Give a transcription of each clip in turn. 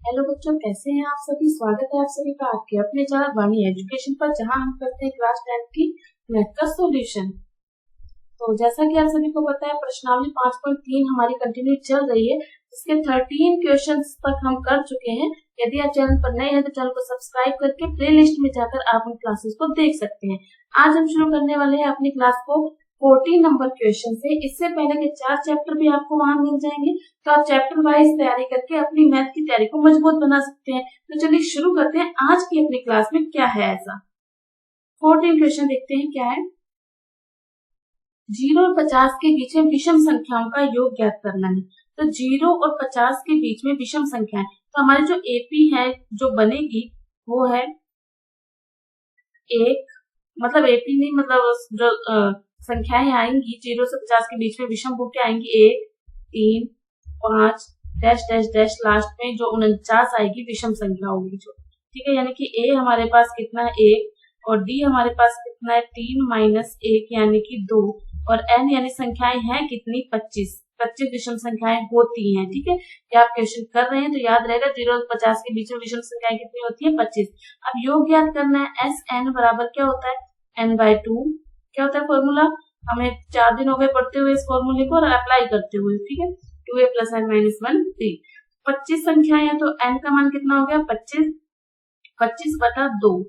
Hello बच्चों, कैसे हैं आप सभी। स्वागत है आप सभी का आपके अपने चैनल वाणी एजुकेशन पर, जहां हम करते हैं क्लास 10 की मैथ का सॉल्यूशन। तो जैसा कि आप सभी को पता है, प्रश्नावली 5.3 हमारी कंटिन्यू चल रही है, जिसके 13 क्वेश्चंस तक हम कर चुके हैं। यदि आप चैनल पर नए हैं तो चैनल को सब्सक्राइब करके प्लेलिस्ट में जाकर आप उन क्लासेस को देख सकते हैं। आज हम शुरू करने वाले हैं अपनी क्लास को 14 नंबर क्वेश्चन से। इससे पहले के 4 चैप्टर भी आपको वहां मिल जाएंगे, तो आप चैप्टर वाइज तैयारी करके अपनी मैथ की तैयारी को मजबूत बना सकते हैं। तो चलिए शुरू करते हैं आज की अपनी क्लास में क्या है ऐसा। 14 क्वेश्चन देखते हैं क्या है। 0 और 50 के बीच में विषम संख्याओं का योग ज्ञात करना है। तो 0 और 50 के बीच में विषम संख्या है, तो हमारी जो एपी है जो बनेगी वो है 1, मतलब एपी नहीं, मतलब जो संख्याएं आएंगी 0 से 50 के बीच में विषम वो क्या आएंगी 1, 3, 5 डैश डैश डैश, लास्ट में जो 49 आएगी विषम संख्या होगी जो, ठीक है। यानी कि ए हमारे पास कितना है 1, और डी हमारे पास कितना है 3 माइनस 1 यानी कि 2, और एन यानी संख्याएं हैं कितनी 25 विषम संख्याएं होती हैं, ठीक है। ये आप क्वेश्चन कर रहे हैं तो याद रहेगा 0 और 50 के बीच में विषम संख्याएं कितनी होती है 25। अब योग याद करना है। एस एन बराबर क्या होता है n/2। क्या होता है फॉर्मूला, हमें 4 दिन हो गए पढ़ते हुए इस फॉर्मूले को और अप्लाई करते हुए, ठीक है। 2a + n - 1 3। 25 संख्याएं हैं तो n का मान कितना हो गया 25, 25/2।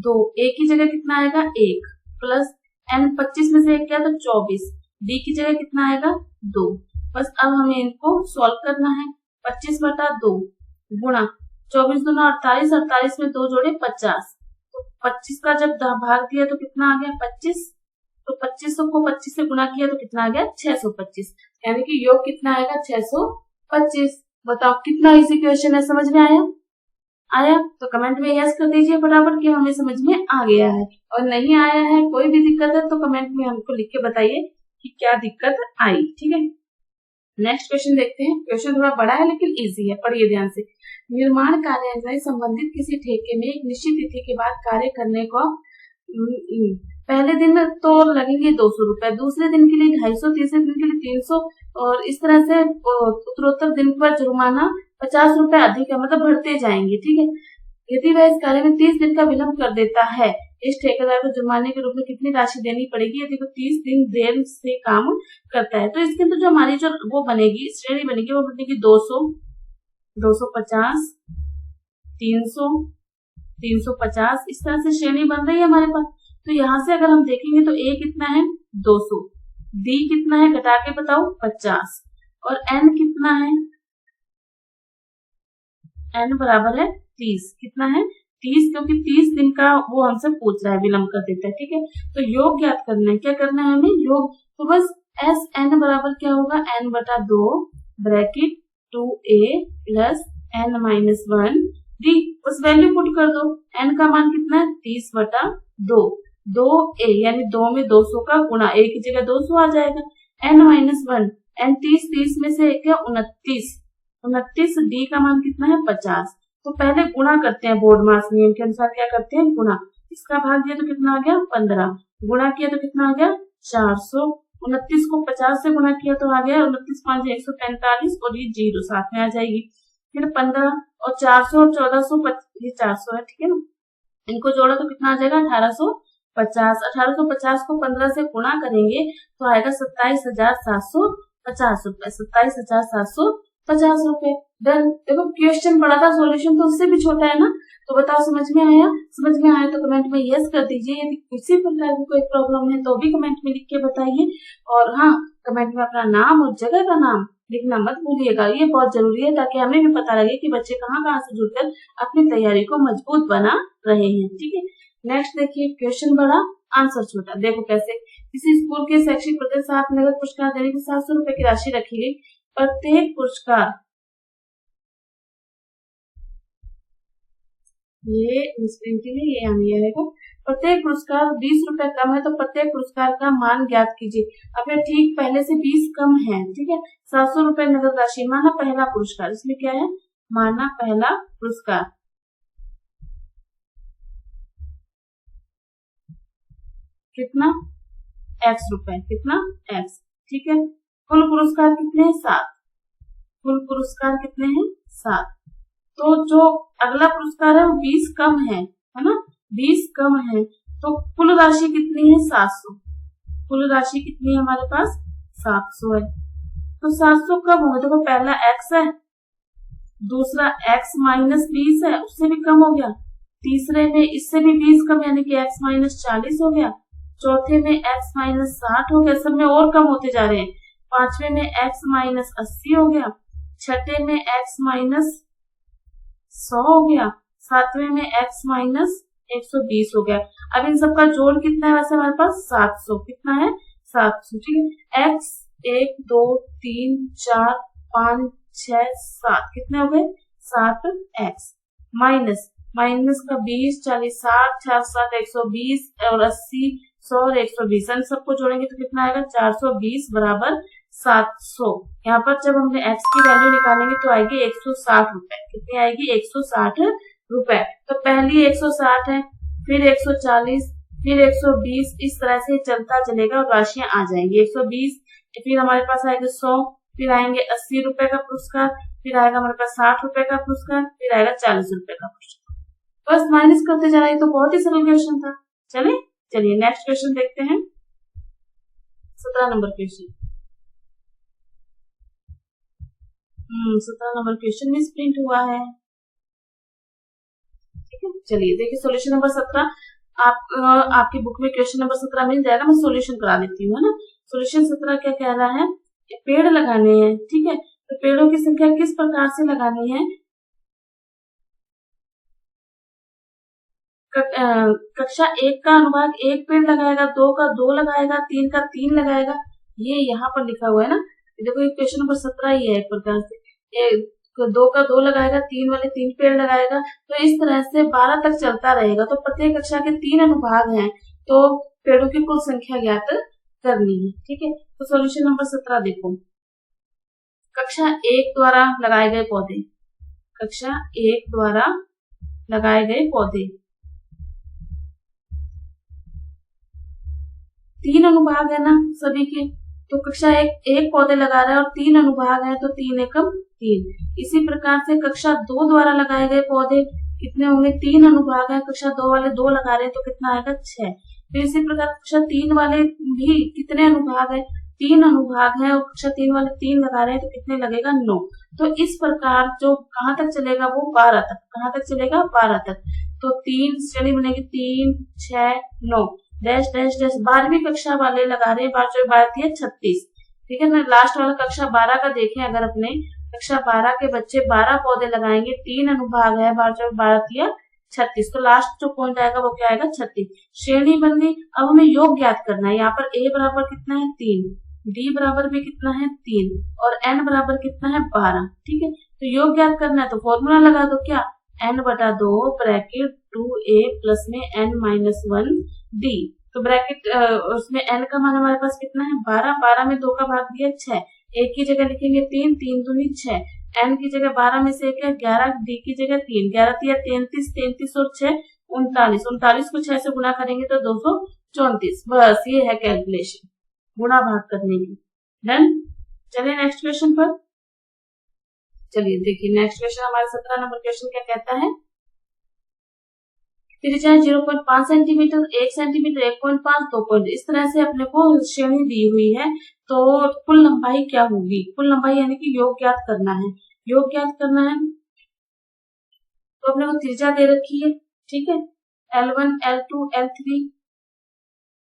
2 a की जगह कितना आएगा 1, प्लस n 25 में से 1 क्या, तो 24। d की जगह कितना आएगा 2। बस अब हमें इनको सॉल्व करना है। 25/2 गुणा 24 दूना 48, 48 में 2 जोड़े 50। तो 25 का जब भाग दिया तो कितना आ गया 25, तो 2500 को 25 से गुणा किया तो कितना आ गया 625, यानी कि योग कितना आएगा 625। बताओ कितना इजी क्वेश्चन है, समझ में आया तो कमेंट में यस कर दीजिए फटाफट कि हमें समझ में आ गया है, और नहीं आया है कोई भी दिक्कत है तो कमेंट में हमको लिख के बताइए कि क्या दिक्कत आई, ठीक है। नेक्स्ट क्वेश्चन देखते हैं। क्वेश्चन थोड़ा बड़ा है लेकिन इजी है, पढ़िए ध्यान से। निर्माण कार्य से संबंधित किसी ठेके में एक निश्चित तिथि के बाद कार्य करने को पहले दिन तो लगेंगे 200 रुपए, दूसरे दिन के लिए 250, तीसरे दिन के लिए 300, और इस तरह से उत्तरोत्तर दिन पर जुर्माना 50 रुपए अधिक है, मतलब बढ़ते जाएंगे, ठीक है। यदि वह इस कार्य में 30 दिन का विलंब कर देता है, इस ठेकेदार को जुर्माने के रूप में कितनी राशि देनी पड़ेगी यदि वो 30 दिन देर से काम करता है। तो इसके अंदर जो हमारी जो वो बनेगी श्रेणी बनेगी वो बनेगी 200, 250, 300, 350, इस तरह से श्रेणी बन रही है हमारे पास। तो यहाँ से अगर हम देखेंगे तो a कितना है 200, d कितना है घटा के बताओ 50, और n कितना है, n बराबर है 30। कितना है 30, क्योंकि 30 दिन का वो हमसे पूछ रहा है, विलंब कर देता है, ठीक है। तो योग ज्ञात करना है, क्या करना है हमें योग। तो बस एस एन बराबर क्या होगा n/2 bracket 2a + n - 1 d, बस वैल्यू पुट कर दो। n का मान कितना है 30/2, 2a यानी 2 में 200 का गुणा, a की जगह 200 आ जाएगा, n - 1 n 30 में से एक है 29, 29 d का मान कितना है 50। तो पहले गुणा करते हैं, बोर्ड मास नियम के अनुसार क्या करते हैं गुणा। इसका भाग दिया तो कितना आ गया 15, गुणा किया तो कितना आ गया 400, 29 को 50 से गुणा किया तो आ गया 29 5 145, और ये 0 साथ में आ जाएगी। फिर 15 और 400 और 1400, ये 400 है, ठीक है ना। इनको जोड़ा तो कितना आ जाएगा 1850। 1850 को 15 से गुणा करेंगे तो आएगा 27,750 रुपए, 27,750 रुपए। डन। देखो क्वेश्चन बड़ा था, सॉल्यूशन तो उससे भी छोटा है ना। तो बताओ समझ में आया। समझ में आया तो कमेंट में यस कर दीजिए। यदि किसी प्रकार की कोई प्रॉब्लम है तो भी कमेंट में लिख के बताइए, और हाँ, कमेंट में अपना नाम और जगह का नाम लिखना मत भूलिएगा, ये बहुत जरूरी है, ताकि हमें भी पता लगे कि बच्चे कहाँ कहाँ से जुड़कर अपनी तैयारी को मजबूत बना रहे हैं, ठीक है। नेक्स्ट देखिए, क्वेश्चन बड़ा आंसर छोटा। देखो कैसे, किसी स्कूल के शैक्षिक प्रतिष्ठान नगद पुरस्कार देने की 700 रुपए की राशि रखी गई। प्रत्येक पुरस्कार, ये स्क्रीन के लिए ये आने आएगा। प्रत्येक पुरस्कार 20 रुपए कम है तो प्रत्येक पुरस्कार का मान ज्ञात कीजिए। अब ये ठीक पहले से 20 कम है, ठीक है। 700 रुपए नगद राशि, माना पहला पुरस्कार, इसमें क्या है माना पहला पुरस्कार कितना x रुपए, कितना x, ठीक है। कुल पुरस्कार कितने हैं 7, कुल पुरस्कार कितने हैं 7। तो जो अगला पुरस्कार है वो 20 कम है ना, 20 कम है, तो कुल राशि कितनी है 700। कुल राशि कितनी है हमारे पास 700 है। तो 700 कब होंगे, देखो पहला x है, दूसरा x माइनस 20 है, उससे भी कम हो गया, तीसरे में इससे भी 20 कम यानी कि x माइनस 40 हो गया, चौथे में x माइनस 60 हो गया, सब में और कम होते जा रहे हैं, पांचवे में x माइनस 80 हो गया, छठे में x माइनस 100 हो गया, सातवें में x माइनस 120 हो गया। अब इन सबका जोड़ कितना है, वैसे हमारे पास 700, कितना है 700, ठीक है। x 1 2 3 4 5 6 7 कितने हो गए 7x, माइनस माइनस का 20 40 60 60 120 और 80 100 और 120, इन सबको जोड़ेंगे तो कितना आएगा 420 बराबर 700। यहाँ पर जब हमने x की वैल्यू निकालेंगे तो आएगी 160 रुपए, कितनी आएगी 160 रुपए। तो पहली 160 है, फिर 140, फिर 120, इस तरह से चलता चलेगा और राशियां आ जाएंगी। 120, फिर हमारे पास आएगा 100, फिर आएंगे 80 रुपए का पुरस्कार, फिर आएगा हमारे पास 60 रुपए का पुरस्कार, फिर आएगा 40 रुपए का पुरस्कार। बस माइनस करते जा रहे हैं, तो बहुत ही सरल क्वेश्चन था। चलिए नेक्स्ट क्वेश्चन देखते हैं, 17 number question. 17 number question miss print हुआ है, ठीक है। चलिए देखिए सोल्यूशन नंबर 17, आपकी बुक में क्वेश्चन नंबर 17 मिल जाएगा, मैं सोल्यूशन करा देती हूँ, है ना। सोल्यूशन 17 क्या कह रहा है, पेड़ लगाने हैं, ठीक है। तो पेड़ों की संख्या किस प्रकार से लगानी है, कक्षा 1 का अनुभाग 1 पेड़ लगाएगा, 2 का 2 लगाएगा, 3 का 3 लगाएगा, ये यहाँ पर लिखा हुआ है ना। देखो ये क्वेश्चन नंबर 17 ही है एक प्रकार से, 2 का 2 लगाएगा, 3 वाले 3 पेड़ लगाएगा, तो इस तरह से 12 तक चलता रहेगा। तो प्रत्येक कक्षा के 3 अनुभाग हैं, तो पेड़ों की कुल संख्या ज्ञात करनी है, ठीक है। तो सॉल्यूशन नंबर 17 देखो, कक्षा 1 द्वारा लगाए गए पौधे, कक्षा 1 द्वारा लगाए गए पौधे, 3 अनुभाग है ना सभी के, तो कक्षा 1 पौधे लगा रहा है और 3 अनुभाग है, तो 3 एकम 3। इसी प्रकार से कक्षा 2 द्वारा लगाए गए पौधे कितने होंगे, 3 अनुभाग है, कक्षा 2 वाले 2 लगा रहे हैं, तो कितना आएगा 6। फिर इसी प्रकार कक्षा 3 वाले भी कितने अनुभाग है, 3 अनुभाग है और कक्षा 3 वाले 3 लगा रहे हैं, तो कितने लगेगा 9। तो इस प्रकार जो कहाँ तक चलेगा वो 12 तक, कहाँ तक चलेगा 12 तक। तो 3 श्रेणी बनेगी, 3 6 9 डैश डैश डैश। 12वीं कक्षा वाले लगा रहे हैं, 12 36, ठीक है ना। लास्ट वाला कक्षा 12 का देखें, अगर अपने कक्षा 12 के बच्चे 12 पौधे लगाएंगे, 3 अनुभाग है, 12 36, तो लास्ट जो पॉइंट आएगा वो क्या आएगा 36। श्रेणी बन गई। अब हमें योग ज्ञात करना है, यहाँ पर a बराबर कितना है 3, d बराबर भी कितना है 3 और n बराबर कितना है 12, ठीक है। तो योग ज्ञात करना है तो फॉर्मूला लगा दो, क्या n/2 ब्रैकेट 2a प्लस में n माइनस 1 d। तो ब्रैकेट उसमें n का मान हमारे पास कितना है 12, 12 में 2 का भाग दिया 6, एक की जगह लिखेंगे 3, 3 दूनी 6, n की जगह 12 में से 1 है 11, d की जगह 3, 11 तिया 33, 33 और 6 39, 39 को 6 से गुणा करेंगे तो 234। बस ये है कैलकुलेशन गुणा भाग करने की। डन। चलिए नेक्स्ट क्वेश्चन पर, चलिए देखिए नेक्स्ट क्वेश्चन हमारा 17 नंबर क्वेश्चन क्या कहता है, त्रिज्या 0.5 सेंटीमीटर, 1 सेंटीमीटर, 1.5, 2 इस तरह से अपने को श्रेणी दी हुई है। तो कुल लंबाई क्या होगी, कुल लंबाई यानी कि योग ज्ञात करना है, योग ज्ञात करना है। तो अपने को त्रिज्या दे रखी है, ठीक है, L1 L2 L3।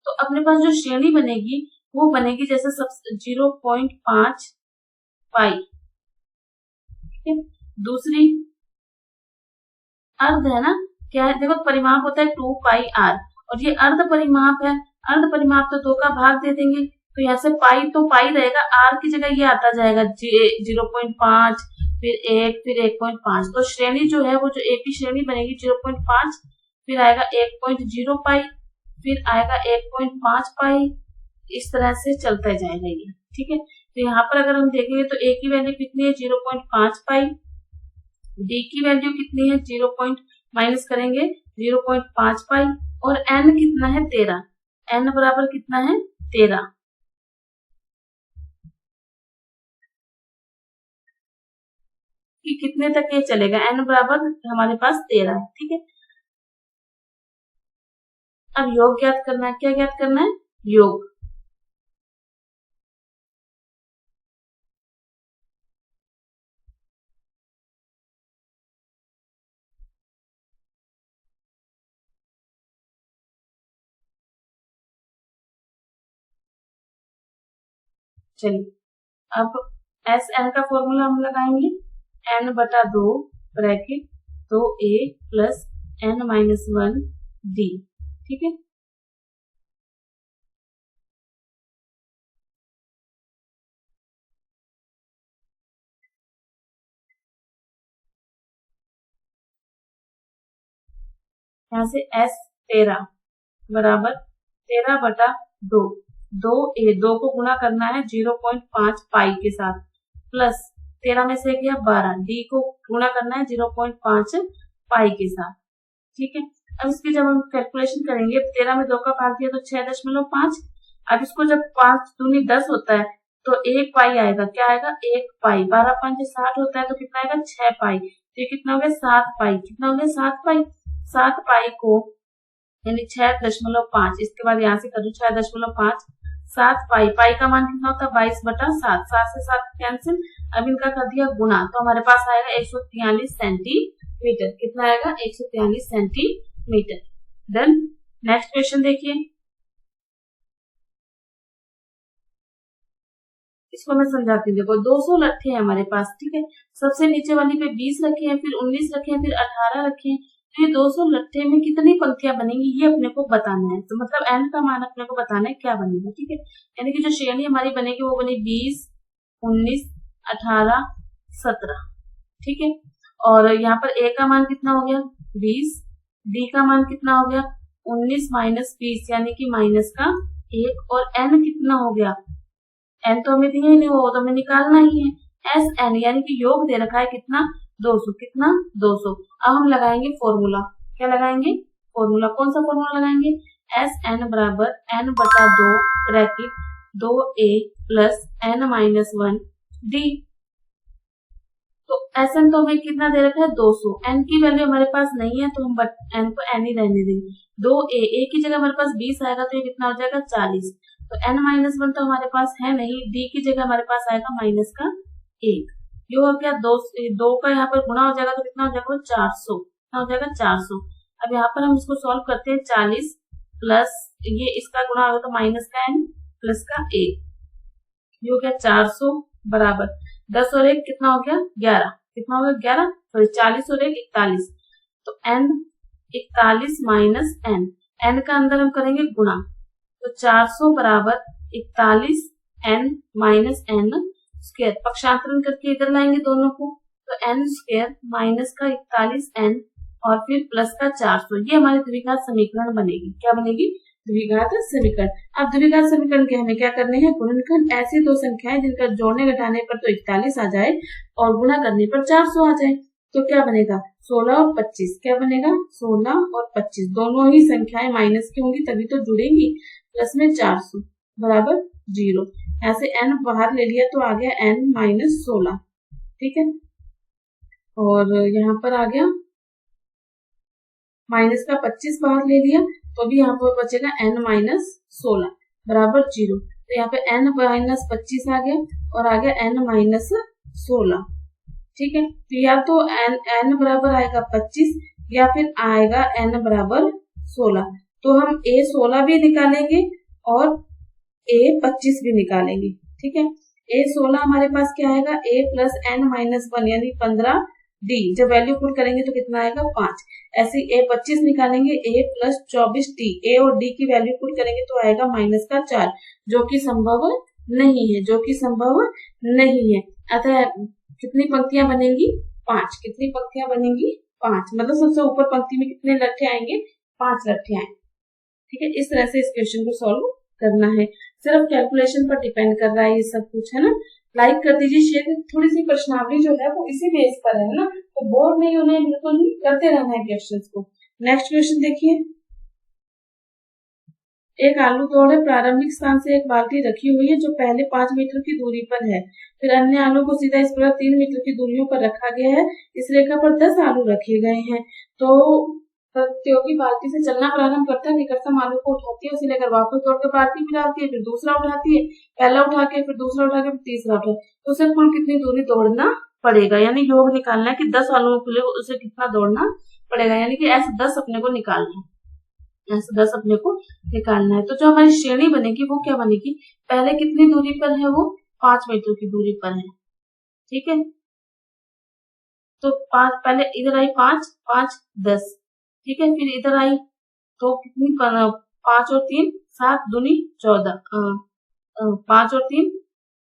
तो अपने पास जो श्रेणी बनेगी वो बनेगी जैसे सब 0.5 पाई, ठीक है। दूसरी अर्ध है ना, क्या है, देखो परिमाप होता है 2 पाई आर और ये अर्ध परिमाप है। अर्ध परिमाप तो 2 का भाग दे देंगे, तो यहाँ से पाई तो पाई रहेगा, आर की जगह ये आता जाएगा 0.5, फिर 1, फिर 1.5। तो श्रेणी जो है वो जो ए की श्रेणी बनेगी 0.5, फिर आएगा 1.0 पाई, फिर आएगा 1.5 पाई, इस तरह से चलता जाएगा ये, ठीक है। तो यहाँ पर अगर हम देखेंगे तो ए की वैल्यू कितनी है 0.5 पाई, डी की वैल्यू कितनी है 0. माइनस करेंगे 0.5 पाई और n कितना है 13, n बराबर कितना है 13। कि कितने तक ये चलेगा। n बराबर हमारे पास 13 है, ठीक है। अब योग ज्ञात करना है। क्या ज्ञात करना है? योग। चलिए अब एस एन का फॉर्मूला हम लगाएंगे। n बटा 2 bracket 2a plus n-1 d, ठीक है। यहाँ से s 13 बराबर 13 बटा 2, 2a, 2 को गुणा करना है 0.5 पाई के साथ, प्लस 13 में से गया 12, d को गुणा करना है 0.5 पाई के साथ, ठीक है। अब इसकी जब हम कैलकुलेशन करेंगे, 13 में 2 का भाग दिया तो 6.5। अब इसको जब 5 दूनी 10 होता है तो 1 पाई आएगा। क्या आएगा? 1 पाई। 12 5 60 होता है तो कितना आएगा? 6 पाई। तो ये कितना हो गया? 7 पाई। कितना हो गया? 7 पाई। 7 पाई को यानी 6.5, इसके बाद यहाँ से करूँ 6.5, 7 पाई। पाई का मान कितना होता है? 22 बटा 7, 7 से 7 कैंसिल। अब इनका कर दिया गुणा तो हमारे पास आएगा 143 सेंटीमीटर। कितना आएगा? 143 सेंटीमीटर। डन। नेक्स्ट क्वेश्चन देखिए, इसको मैं समझाती हूँ। देखो 200 लट्ठे हैं हमारे पास, ठीक है। सबसे नीचे वाली पे 20 रखे हैं, फिर 19 रखे हैं, फिर 18 रखे हैं। तो ये 200 लट्ठे में कितनी पंक्तियां बनेंगी ये अपने को बताना है। तो मतलब n का मान अपने को बताना है क्या बनेगा, ठीक है। यानी कि जो श्रेणी हमारी बनेगी वो बनी 20, 19, 18, 17, ठीक है। और यहाँ पर a का मान कितना हो गया? 20, d का मान कितना हो गया? 19 माइनस 20 यानी कि माइनस का 1, और n कितना हो गया? n तो हमें दिया ही नहीं, वो तो हमें निकालना ही है। एस एन यानी कि योग दे रखा है कितना? 200। कितना? 200। अब हम लगाएंगे फॉर्मूला। क्या लगाएंगे? फॉर्मूला। कौन सा फॉर्मूला लगाएंगे? एस एन बराबर n बटा 2 bracket 2a plus n-1 d। तो एस एन तो हमें कितना दे रखा है? 200। एन की वैल्यू हमारे पास नहीं है तो हम एन को एन ही रहने देंगे। 2a, a की जगह हमारे पास 20 आएगा तो ये कितना हो जाएगा? 40। तो n-1 तो हमारे पास है नहीं, d की जगह हमारे पास आएगा माइनस का 1। ये हो गया 2 का यहाँ पर गुणा हो जाएगा तो कितना हो जाएगा? 400। कितना हो जाएगा? 400। अब यहाँ पर हम इसको सॉल्व करते हैं। 40 प्लस ये इसका गुणा होगा तो माइनस का n प्लस का 1, ये हो गया 400 बराबर 10 और 1 कितना हो गया? 11। कितना हो गया? 11। सॉरी 40 और 1 41। तो n 41 माइनस n, n का अंदर हम करेंगे गुणा तो 400 बराबर 41 n माइनस n स्क्वायर। पक्षांतरण करके इधर लाएंगे दोनों को तो n स्क्वायर माइनस का 41 n और फिर प्लस का 400। ये हमारी द्विघात समीकरण बनेगी। क्या बनेगी? द्विघात समीकरण। अब द्विघात समीकरण के हमें क्या करने हैं? गुणनखंड। ऐसी दो संख्याएं जिनका जोड़ने घटाने पर तो 41 आ जाए और गुणा करने पर 400 आ जाए तो क्या बनेगा? 16 और 25। क्या बनेगा? 16 और 25 दोनों ही संख्याएं माइनस की होंगी तभी तो जुड़ेंगी। प्लस में 400 बराबर 0। ऐसे n बाहर ले लिया तो आ गया n-16, ठीक है। और यहाँ पर आ गया माइनस का 25 बाहर ले लिया तो भी यहाँ पर बचेगा n-16 बराबर 0। तो यहाँ पे n-25 आ गया और आ गया n-16, ठीक है। तो या तो n बराबर आएगा 25 या फिर आएगा n बराबर 16। तो हम a16 भी निकालेंगे और a25 भी निकालेंगे, ठीक है। a16 हमारे पास क्या आएगा? a प्लस n-1 यानी 15d। जब वैल्यू पुट करेंगे तो कितना आएगा? 5। ऐसे a25 निकालेंगे a प्लस 24d। a और d की वैल्यू पुट करेंगे तो आएगा माइनस का 4, जो कि संभव नहीं है, जो कि संभव नहीं है। अतः कितनी पंक्तियां बनेंगी? 5। कितनी पंक्तियां बनेंगी? 5। मतलब सबसे ऊपर पंक्ति में कितने लट्ठे आएंगे? 5 लट्ठे आएंगे, ठीक है। इस तरह से इस क्वेश्चन को सॉल्व करना है। सिर्फ कैलकुलेशन पर डिपेंड कर रहा है ये सब कुछ, है ना। लाइक कर दीजिए, शेयर। थोड़ी सी प्रश्नावली जो है वो इसी बेस पर है ना, तो बोर नहीं होना है, बिल्कुल करते रहना है क्वेश्चंस को। नेक्स्ट क्वेश्चन देखिए, एक आलू दौड़ है, प्रारंभिक स्थान से एक बाल्टी रखी हुई है जो पहले 5 मीटर की दूरी पर है। फिर अन्य आलू को सीधा इस प्रकार 3 मीटर की दूरियों पर रखा गया है। इस रेखा पर 10 आलू रखे गए हैं। तो प्रतियोगी बाल्टी से चलना प्रारंभ करता है, निकटतम आलू को उठाती है, उसे लेकर वापस दौड़कर बाल्टी में डालती है, फिर दूसरा उठाती है, पहला उठा के, फिर दूसरा उठा के, फिर तीसरा उठा, तो उसे कुल कितनी दूरी दौड़ना पड़ेगा, यानी योग निकालना है कि 10 आलूओं के लिए उसे कितना दौड़ना पड़ेगा, यानी कि ऐसे 10 अपने को निकालना है, ऐसे 10 अपने को निकालना है। तो जो हमारी श्रेणी बनेगी वो क्या बनेगी, पहले कितनी दूरी पर है, वो 5 मीटर की दूरी पर है, ठीक है। तो 5 पहले इधर आई 5, 5, 10, ठीक है। फिर इधर आई तो कितनी 5 और 3 7 दूनी 14, 5 और 3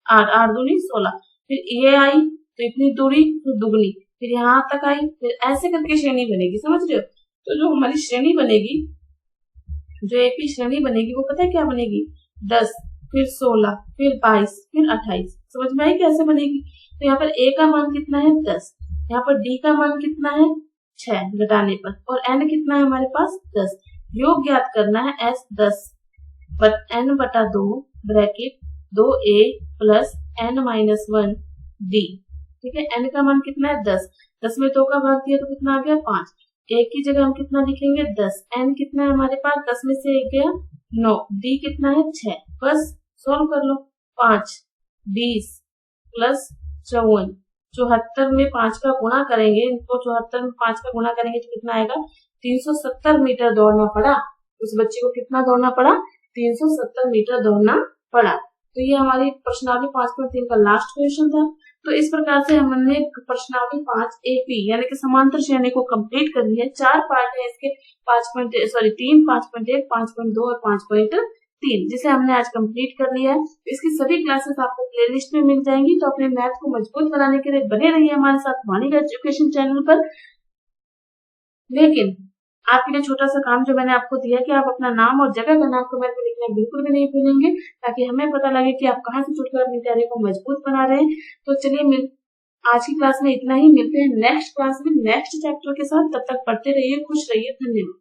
8, 8 दूनी 16। फिर ये आई तो इतनी दूरी तो दुगनी, फिर यहाँ तक आई, फिर ऐसे करके श्रेणी बनेगी, समझ रहे हो। तो जो हमारी श्रेणी बनेगी, जो एक ही श्रेणी बनेगी वो पता है क्या बनेगी, 10, फिर 16, फिर 22, फिर 28। समझ में आई कैसे बनेगी। तो यहाँ पर ए का मान कितना है 10, यहाँ पर डी का मान कितना है 6 घटाने पर, और एन कितना है हमारे पास 10। योग ज्ञात करना है एस 10 एन बटा 2 bracket 2a plus n minus 1 d, ठीक है। एन का मान कितना है 10, 10 में 2 का भाग दिया तो कितना आ गया 5, एक की जगह हम कितना लिखेंगे 10, एन कितना है हमारे पास 10 में से 1 गया 9, डी कितना है 6, बस सॉल्व कर लो। 5 20 प्लस 54, 74 में 5 का गुणा करेंगे, इनको 74 में 5 का गुणा करेंगे तो कितना आएगा 370 मीटर दौड़ना पड़ा, उस बच्चे को कितना दौड़ना पड़ा 370 मीटर दौड़ना पड़ा। तो ये हमारी प्रश्नावली 5.3 का लास्ट क्वेश्चन था। तो इस प्रकार से हमने प्रश्नावली 5 AP यानी कि समांतर श्रेणी को कंप्लीट कर लिया। 4 पार्ट है इसके, 3, 5.1, 5.2 और 5.3, जिसे हमने आज कंप्लीट कर लिया है। इसकी सभी क्लासेस आपको प्लेलिस्ट में मिल जाएंगी। तो अपने मैथ को मजबूत बनाने के लिए बने रहिए हमारे साथ वाणी एजुकेशन चैनल पर। लेकिन आपके लिए छोटा सा काम जो मैंने आपको दिया कि आप अपना नाम और जगह का नाम कमेंट में लिखना बिल्कुल भी नहीं भूलेंगे, ताकि हमें पता लगे कि आप कहाँ से जुड़कर अपनी तैयारी को मजबूत बना रहे हैं। तो चलिए आज की क्लास में इतना ही, मिलते हैं नेक्स्ट क्लास में नेक्स्ट चैप्टर के साथ। तब तक पढ़ते रहिए, खुश रहिए, धन्यवाद।